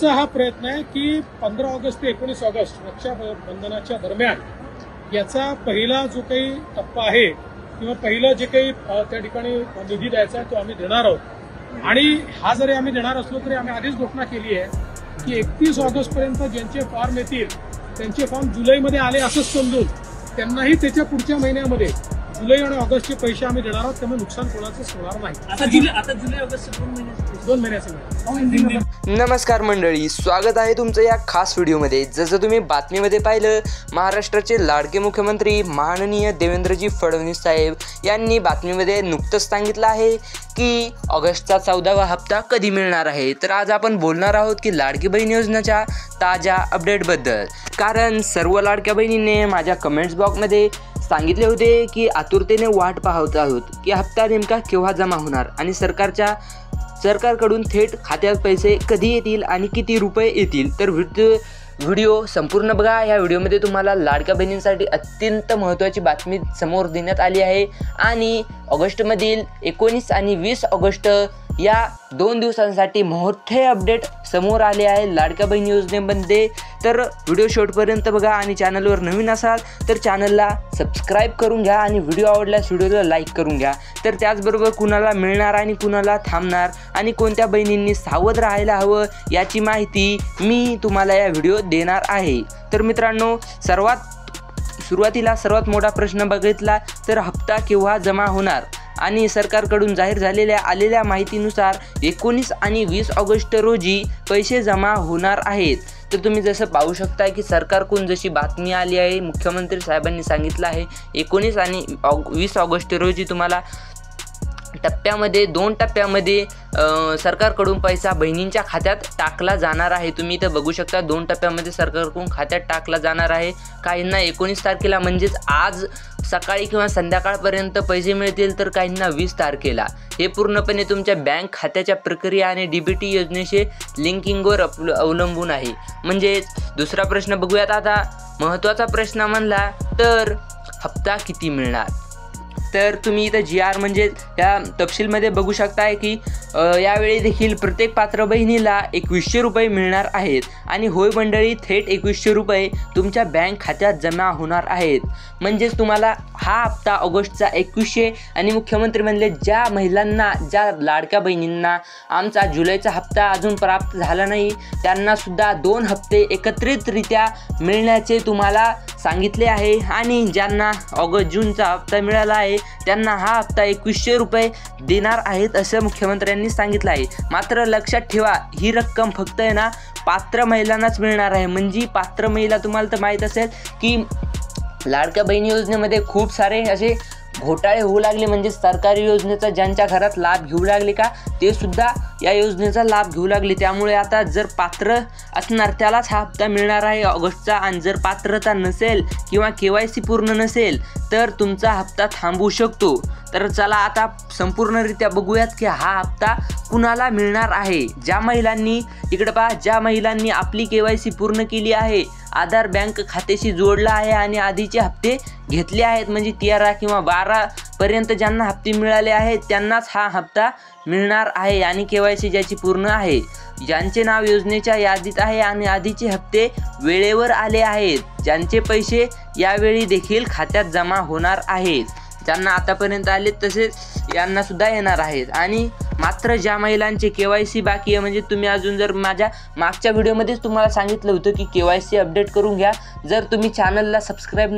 आजचा हा प्रयत्न आहे की 15 ऑगस्ट ते 19 ऑगस्ट रक्षाबंधनाच्या दरम्यान याचा पहिला जो काही टप्पा आहे किंवा पहिलं जे काही त्या ठिकाणी निधी द्यायचा आहे तो आम्ही देणार आहोत। आणि हा जरी आम्ही देणार असलो तरी आम्ही आधीच घोषणा केली आहे की 31 ऑगस्ट पर्यंत ज्यांचे फॉर्म येतील त्यांचे फॉर्म जुलैमध्ये आले असंच समजून त्यांनाही त्याच्या पुढच्या महिन्यामध्ये जुलै आणि ऑगस्टचे पैसे आम्ही देणार आहोत, त्यामुळे नुकसान कोणाचंच होणार नाही। आता जुलै ऑगस्ट 2 महिन्याचे। नमस्कार मंडळी, स्वागत आहे तुमचं या खास व्हिडिओमध्ये। जसं तुम्ही बातमीमध्ये पाहिलं, महाराष्ट्राचे लाडके मुख्यमंत्री माननीय देवेंद्रजी फडणवीस साहेब यांनी बातमीमध्ये नुकतंच सांगितलं आहे की ऑगस्टचा 14वा हप्ता कधी मिळणार आहे। तर आज आपण बोलणार आहोत की लाडकी बहीण योजनेच्या ताज्या अपडेटबद्दल, कारण सर्व लाडक्या बहिणींनी माझ्या कमेंट्स बॉक्समध्ये सांगितले होते की आतुरतेने वाट पाहत आहोत की हप्ता नेमका केव्हा जमा होणार आणि सरकारकडून थेट खात्यात पैसे कधी येतील आणि किती रुपये येतील। तर व्हिडिओ संपूर्ण बघा। या व्हिडिओमध्ये तुम्हाला लाडक्या बहिणींसाठी अत्यंत महत्त्वाची बातमी समोर देण्यात आली आहे आणि ऑगस्टमधील 19 आणि 20 ऑगस्ट या 2 दिवसांसाठी मोठे अपडेट समोर आले आहे लाडक्या बहीण योजनेमध्ये। तर व्हिडिओ शेवटपर्यंत बघा आणि चॅनलवर नवीन असाल तर चॅनलला सबस्क्राईब करून घ्या आणि व्हिडिओ आवडल्यास व्हिडिओला लाईक करून घ्या। तर त्याचबरोबर कुणाला मिळणार आणि कुणाला थांबणार आणि कोणत्या बहिणींनी सावध राहायला हवं याची माहिती मी तुम्हाला या व्हिडिओत देणार आहे। तर मित्रांनो, सुरुवातीला सर्वात मोठा प्रश्न बघितला तर हप्ता केव्हा जमा होणार आणि सरकारकडून जाहीर आलेल्या माहितीनुसार 19 आणि 20 ऑगस्ट रोजी पैसे जमा होणार आहेत। तर तुम्ही जसं पाहू शकता की सरकारकडून जशी बातमी आली आहे, मुख्यमंत्री साहेबांनी सांगितलं आहे 19 आणि 20 ऑगस्ट रोजी तुम्हाला दोन टप्प्यामध्ये सरकारकडून पैसा बहिणींच्या खात्यात टाकला जाणार आहे। तुम्ही इथं बघू शकता 2 टप्प्यामध्ये सरकारकडून खात्यात टाकला जाणार आहे। काहींना 19 तारखेला म्हणजेच आज सकाळी किंवा संध्याकाळपर्यंत पैसे मिळतील, तर काहींना 20 तारखेला। हे पूर्णपणे तुमच्या बँक खात्याच्या प्रक्रिया आणि DBT योजनेचे लिंकिंगवर अवलंबून आहे। म्हणजे दुसरा प्रश्न बघूयात आता। महत्त्वाचा प्रश्न म्हणला तर हप्ता किती मिळणार। तर तुम्ही इथं GR म्हणजे या तपशीलमध्ये बघू शकताय की यावेळी देखील प्रत्येक पात्र बहिणीला 2100 रुपये मिळणार आहेत आणि होय मंडळी, थेट 2100 रुपये तुमच्या बँक खात्यात जमा होणार आहेत। म्हणजेच तुम्हाला हा हप्ता ऑगस्टचा 2100 आणि मुख्यमंत्री म्हणले ज्या महिलांना, ज्या लाडक्या बहिणींना आमचा जुलैचा हप्ता अजून प्राप्त झाला नाही त्यांना सुद्धा 2 हप्ते एकत्रितरित्या मिळण्याचे तुम्हाला सांगितले आहे आणि ज्यांना जूनचा हप्ता मिळाला आहे त्यांना हा हप्ता 2100 रुपये देणार आहेत असं मुख्यमंत्र्यांनी सांगितलं आहे। मात्र लक्षात ठेवा, ही रक्कम फक्त आहे ना पात्र महिलांनाच मिळणार आहे। म्हणजे पात्र महिला, तुम्हाला तर माहीत असेल की लाडक्या बहिणी योजनेमध्ये खूप सारे असे घोटाळे होऊ लागले, म्हणजे सरकारी योजनेचा ज्यांच्या घरात लाभ घेऊ लागले का ते सुद्धा या योजनेचा लाभ घेऊ लागले। त्यामुळे आता जर पात्र असणार त्यालाच हा हप्ता मिळणार आहे ऑगस्टचा, आणि जर पात्रता नसेल किंवा KYC पूर्ण नसेल तर तुमचा हप्ता थांबू शकतो। तर चला आता संपूर्णरित्या बघूयात की हा हप्ता कुणाला मिळणार आहे। ज्या महिलांनी, इकडे पहा, ज्या महिलांनी आपली KYC पूर्ण केली आहे, आधार बँक खात्याशी जोडला आहे आणि आधीचे हप्ते घेतले आहेत, म्हणजे 13 किंवा 12 पर्यंत ज्यांना हप्ते मिळाले आहेत त्यांनाच हा हप्ता मिळणार आहे आणि KYC ज्याची पूर्ण आहे, ज्यांचे नाव योजनेच्या यादीत आहे आणि आधीचे हप्ते वेळेवर आले आहेत, ज्यांचे पैसे यावेळी देखील खात्यात जमा होणार आहेत, ज्यांना आतापर्यंत आले तसेच यांना सुद्धा येणार आहेत। आणि मात्र ज्या महिलांचे KYC बाकी आहे, म्हणजे तुम्ही अजून, जर माझ्या मागच्या व्हिडिओमध्येच तुम्हाला सांगितलं होतं की KYC अपडेट करून घ्या। जर तुम्ही चॅनलला सबस्क्राईब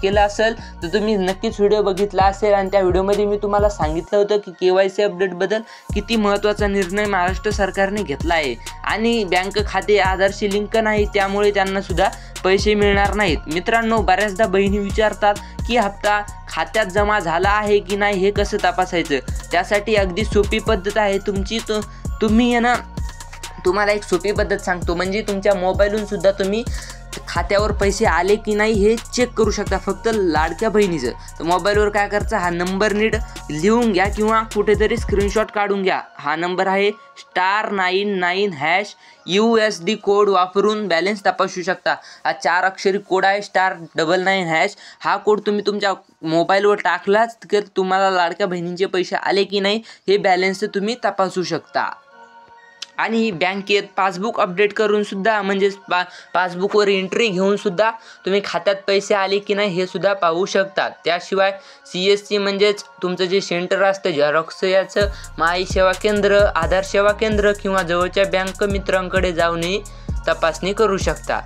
केलं असेल तर तुम्ही नक्कीच व्हिडिओ बघितला असेल आणि त्या व्हिडिओमध्ये मी तुम्हाला सांगितलं होतं की KYC अपडेटबद्दल किती महत्त्वाचा निर्णय महाराष्ट्र सरकारने घेतला आहे आणि बँक खाते आधारशी लिंक नाही, त्यामुळे त्यांना सुद्धा पैसे मिळणार नाहीत। मित्रांनो, बऱ्याचदा बहिणी विचारतात की हप्ता खात्यात जमा झाला आहे की नाही हे कसं तपासायचं। त्यासाठी अगदी सोपी पद्धत आहे तुम्हाला एक सोपी पद्धत सांगतो, म्हणजे तुमच्या मोबाईलवरून सुद्धा तुम्ही खात्यावर पैसे आले की नाही हे चेक करू शकता, फक्त लाडक्या बहिणीचं। तर मोबाईलवर काय करायचं, हा नंबर नीट लिहून घ्या किंवा कुठेतरी स्क्रीनशॉट काढून घ्या। हा नंबर आहे *99# USD कोड वापरून बॅलन्स तपासू शकता। हा 4 अक्षरी कोड आहे *99#। हा कोड तुम्ही तुमच्या मोबाईलवर टाकलाच तर तुम्हाला लाडक्या बहिणींचे पैसे आले की नाही हे बॅलन्स तुम्ही तपासू शकता। आणि बँकेत पासबुक अपडेट करून सुद्धा म्हणजेच पासबुकवर एंट्री घेऊन सुद्धा तुम्ही खात्यात पैसे आले की नाही हे सुद्धा पाहू शकता. त्याशिवाय CSC म्हणजेच तुमचं जे सेंटर असतं झेरॉक्स याचं माई सेवा केंद्र, आधार सेवा केंद्र किंवा जवळच्या बँक मित्रांकडे जाऊनही तपासणी करू शकता.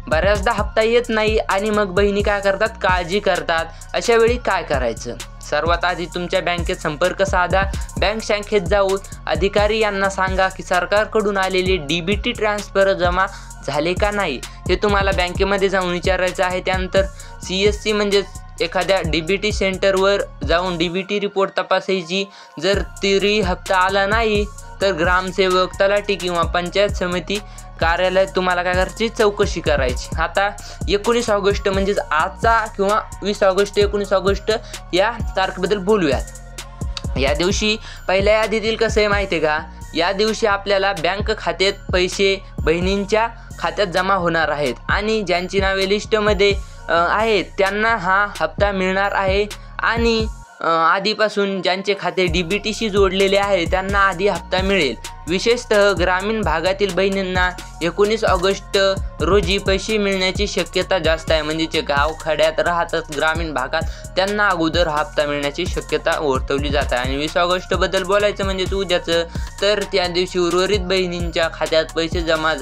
बऱ्याचदा हप्ता येत नाही आणि मग बहिणी काय करतात, काळजी करतात. अशा वेळी काय करायचं? सर्वात आधी तुमच्या बँकेत संपर्क साधा. बँक शाखेत जाऊन अधिकारी यांना सांगा की सरकारकडून आलेले DBT ट्रान्सफर जमा झाले का नाही हे तुम्हाला बँकेमध्ये जाऊन विचारायचं आहे. त्यानंतर CSC म्हणजेच एखाद्या DBT सेंटरवर जाऊन DBT रिपोर्ट तपासायची. जर तरी हप्ता आला नाही तर ग्रामसेवक, तलाठी किंवा पंचायत समिती कार्यालयात तुम्हाला काय करायची, चौकशी करायची. आता 19 ऑगस्ट म्हणजेच आजचा किंवा 20 ऑगस्ट 19 ऑगस्ट या तारखेबद्दल बोलूयात. या दिवशी पहिल्या यादीतील कसं आहे माहिती आहे का, या दिवशी आपल्याला बँक खात्यात पैसे बहिणींच्या खात्यात जमा होणार आहेत आणि ज्यांची नावे लिस्टमध्ये आहेत त्यांना हा हप्ता मिळणार आहे. आणि आधीपासून ज्यांचे खाते DBTशी जोडलेले आहे त्यांना आधी हप्ता मिळेल. विशेषतः ग्रामीण भागातील बहिणींना 19 ऑगस्ट रोजी पैसे मिळण्याची शक्यता जास्त आहे. म्हणजे जे गावखेड्यात राहतात ग्रामीण भागात त्यांना अगोदर हप्ता मिळण्याची शक्यता वर्तवली जात आहे. आणि 20 ऑगस्टबद्दल बोलायचं म्हणजे उद्याचं, तर त्या दिवशी उर्वरित बहिणींच्या खात्यात पैसे जमा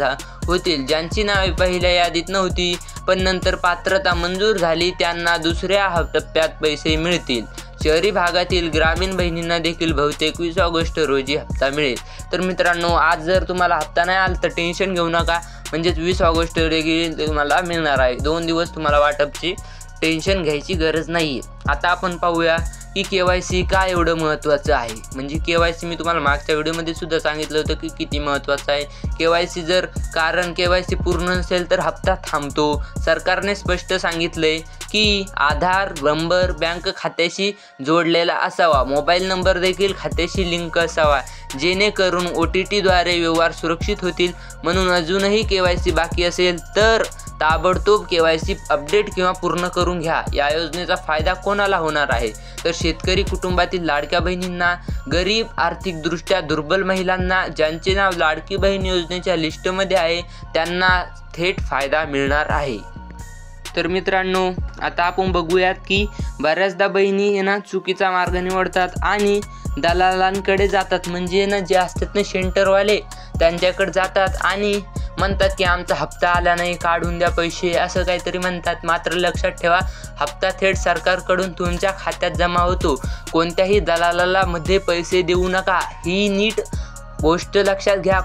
होतील ज्यांची नावे पहिल्या यादीत नव्हती पण नंतर पात्रता मंजूर झाली त्यांना दुसऱ्या टप्प्यात पैसे मिळतील. शहरी भागातील ग्रामीण बहिणींना देखील बहुतेक 20 ऑगस्ट रोजी हप्ता मिळेल. तर मित्रांनो, आज जर तुम्हाला हप्ता नाही आला तर टेन्शन घेऊ नका. म्हणजेच 20 ऑगस्ट रोजी तुम्हाला मिळणार आहे. 2 दिवस तुम्हाला वाटपची टेन्शन घ्यायची गरज नाही आहे. आता आपण पाहूया की KYC का एवढं महत्त्वाचं आहे. म्हणजे KYC मी तुम्हाला मागच्या व्हिडिओमध्ये सुद्धा सांगितलं होतं की किती महत्त्वाचं आहे. KYC जर KYC पूर्ण नसेल तर हप्ता थांबतो. सरकारने स्पष्ट सांगितलं आहे की आधार नंबर बँक खात्याशी जोडलेला असावा, मोबाईल नंबर देखील खात्याशी लिंक असावा, जेणेकरून OTTद्वारे व्यवहार सुरक्षित होतील. म्हणून अजूनही KYC बाकी असेल तर ताबडतोब KYC अपडेट किंवा पूर्ण करून घ्या. या योजनेचा फायदा कोणाला होणार आहे तर शेतकरी कुटुंबातील लाडक्या बहिणींना, गरीब आर्थिकदृष्ट्या दुर्बल महिलांना, ज्यांचे नाव लाडकी बहीण योजनेच्या लिस्टमध्ये आहे त्यांना थेट फायदा मिळणार आहे. तर मित्रांनो, आता आपण बघूयात की बऱ्याचदा बहिणी चुकीचा मार्ग निवडतात आणि दलालांकडे जातात. म्हणजे जे असतात सेंटरवाले त्यांच्याकडे जातात आणि म्हणतात की आमचा हप्ता आला नाही, काढून द्या पैसे, असं काहीतरी म्हणतात. मात्र लक्षात ठेवा, हप्ता थेट सरकारकडून तुमच्या खात्यात जमा होतो. कोणत्याही दलालाला मध्ये पैसे देऊ नका, ही नीट गोष्ट लक्षात घ्या.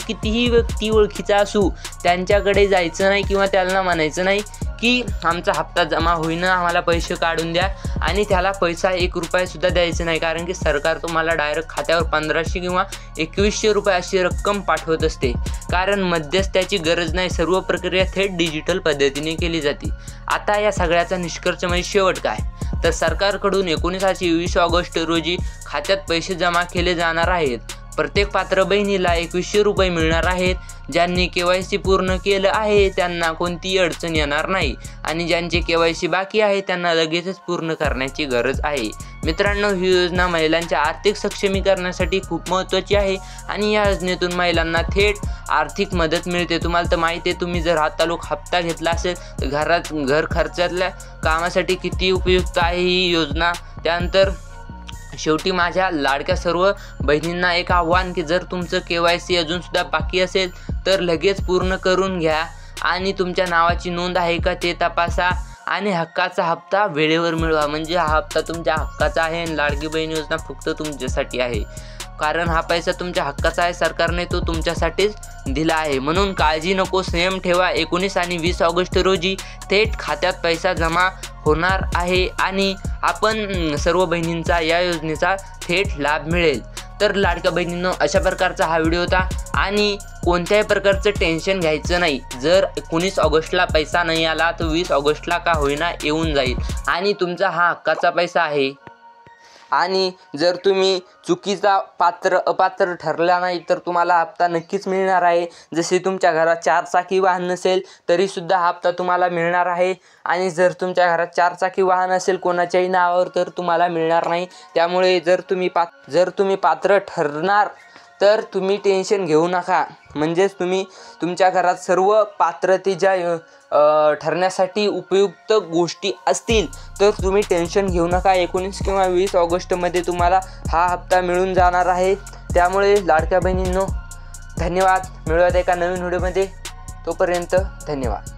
कितीही व्यक्ती ओळखीचा असू त्यांच्याकडे जायचं नाही किंवा त्यांना म्हणायचं नाही की आमचा हप्ता जमा होईना, आम्हाला पैसे काढून द्या, आणि त्याला पैसा 1 रुपया सुद्धा द्यायचं नाही. कारण की सरकार तुम्हाला डायरेक्ट खात्यावर 1500 किंवा 2100 रुपये अशी रक्कम पाठवत असते. कारण मध्यस्थाची गरज नाही, सर्व प्रक्रिया थेट डिजिटल पद्धतीने केली जाते. आता या सगळ्याचा निष्कर्ष म्हणजे शेवट काय, तर सरकारकडून 19 ऑगस्ट रोजी खात्यात पैसे जमा केले जाणार आहेत. प्रत्येक पात्र बहिणीला 2100 रुपये मिळणार आहेत. ज्यांनी KYC पूर्ण केलं आहे त्यांना कोणतीही अडचण येणार नाही आणि ज्यांचे KYC बाकी आहे त्यांना लगेचच पूर्ण करण्याची गरज आहे. मित्रांनो, ही योजना महिलांच्या आर्थिक सक्षमीकरणासाठी खूप महत्त्वाची आहे आणि या योजनेतून महिलांना थेट आर्थिक मदत मिळते. तुम्हाला तर माहिती आहे, तुम्ही जर तालुक हप्ता घेतला असेल तर घर खर्चातल्या कामासाठी किती उपयुक्त आहे ही योजना. त्यानंतर शेवटी माझ्या लाडक्या सर्व बहिणींना एक आव्हान की जर तुमचं KYC अजूनसुद्धा बाकी असेल तर लगेच पूर्ण करून घ्या आणि तुमच्या नावाची नोंद आहे का ते तपासा आणि हक्काचा हप्ता वेळेवर मिळवा. म्हणजे हा हप्ता तुमच्या हक्काचा आहे आणि लाडकी बहीण योजना फक्त तुमच्यासाठी आहे. कारण हा पैसा तुमच्या हक्काचा आहे, सरकारने तो तुमच्यासाठीच दिला आहे. म्हणून काळजी नको, संयम ठेवा. 19 आणि 20 ऑगस्ट रोजी थेट खात्यात पैसा जमा होणार आहे आणि आपण सर्व बहिणींचा या योजनेचा थेट लाभ मिळेल. तर लाडक्या बहिणींनो, अशा प्रकारचा हा व्हिडिओ होता आणि कोणत्याही प्रकारचं टेन्शन घ्यायचं नाही. जर 19 ऑगस्टला पैसा नाही आला तर 20 ऑगस्टला का होईना येऊन जाईल आणि तुमचा हा हक्काचा पैसा आहे. आणि जर तुम्ही चुकीचा अपात्र ठरला नाही तर तुम्हाला हप्ता नक्कीच मिळणार आहे. जसे तुमच्या घरात 4 चाकी वाहन नसेल तरीसुद्धा हप्ता तुम्हाला मिळणार आहे आणि जर तुमच्या घरात 4 चाकी वाहन असेल कोणाच्याही नावावर तर तुम्हाला मिळणार नाही. त्यामुळे जर तुम्ही पात्र ठरणार तर तुम्ही टेन्शन घेऊ नका. म्हणजेच तुम्ही तुमच्या घरात सर्व पात्रतेच्या ठरण्यासाठी उपयुक्त गोष्टी असतील तर तुम्ही टेन्शन घेऊ नका. 19 किंवा 20 ऑगस्टमध्ये तुम्हाला हा हप्ता मिळून जाणार आहे. त्यामुळे लाडक्या बहिणींनो धन्यवाद. मिळूयात एका नवीन व्हिडिओमध्ये. तोपर्यंत धन्यवाद.